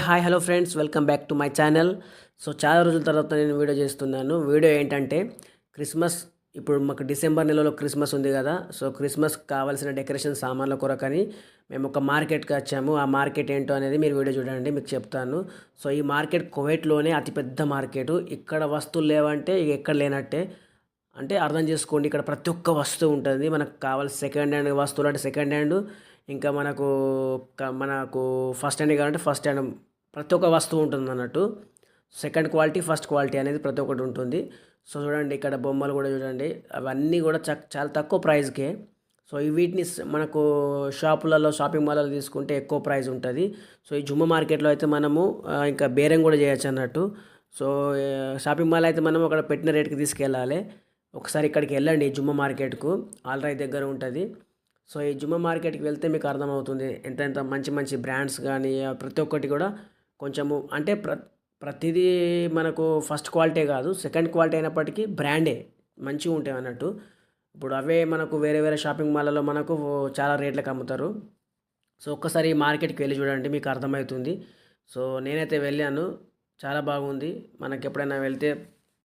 Hi hello friends, welcome back to my channel. So చాలా రోజుల తర్వాత నేను వీడియో చేస్తున్నాను. వీడియో ఏంటంటే క్రిస్మస్, ఇప్పుడు మాకు డిసెంబర్ నెలలో క్రిస్మస్ ఉంది కదా. సో క్రిస్మస్కి కావాల్సిన డెకరేషన్ సామాన్ల కొరకని మేము ఒక మార్కెట్కి వచ్చాము. ఆ మార్కెట్ ఏంటో అనేది మీరు వీడియో చూడండి, మీకు చెప్తాను. సో ఈ మార్కెట్ కువైట్లోనే అతిపెద్ద మార్కెట్. ఇక్కడ వస్తువులు లేవంటే ఇక ఎక్కడ లేనట్టే. అంటే అర్థం చేసుకోండి, ఇక్కడ ప్రతి ఒక్క వస్తువు ఉంటుంది. మనకు కావాల్సిన సెకండ్ హ్యాండ్ వస్తువులు అంటే సెకండ్ హ్యాండ్, ఇంకా మనకు ఫస్ట్ హ్యాండ్ కావాలంటే ఫస్ట్ హ్యాండ్, ప్రతి ఒక్క వస్తువు ఉంటుంది అన్నట్టు. సెకండ్ క్వాలిటీ, ఫస్ట్ క్వాలిటీ అనేది ప్రతి ఒక్కటి ఉంటుంది. సో చూడండి, ఇక్కడ బొమ్మలు కూడా చూడండి, అవన్నీ కూడా చాలా తక్కువ ప్రైస్కే. సో వీటిని మనకు షాపులలో, షాపింగ్ మాల్లో తీసుకుంటే ఎక్కువ ప్రైస్ ఉంటుంది. సో ఈ జుమ్మ మార్కెట్లో అయితే మనము ఇంకా బేరం కూడా చేయొచ్చు అన్నట్టు. సో షాపింగ్ మాల్ అయితే మనం అక్కడ పెట్టిన రేట్కి తీసుకెళ్ళాలి. ఒకసారి ఇక్కడికి వెళ్ళండి, జుమ్మ మార్కెట్కు, ఆల్రైట్ దగ్గర ఉంటుంది. సో ఈ జుమ్మ మార్కెట్కి వెళ్తే మీకు అర్థమవుతుంది ఎంత ఎంత మంచి మంచి బ్రాండ్స్ కానీ ప్రతి ఒక్కటి కూడా కొంచెము అంటే ప్రతిదీ మనకు ఫస్ట్ క్వాలిటీ కాదు, సెకండ్ క్వాలిటీ అయినప్పటికీ బ్రాండే మంచిగా ఉంటాయి అన్నట్టు. ఇప్పుడు అవే మనకు వేరే వేరే షాపింగ్ మాల్లలో మనకు చాలా రేట్లకు అమ్ముతారు. సో ఒక్కసారి ఈ మార్కెట్కి వెళ్ళి చూడండి, మీకు అర్థమవుతుంది. సో నేనైతే వెళ్ళాను, చాలా బాగుంది. మనకి ఎప్పుడైనా వెళ్తే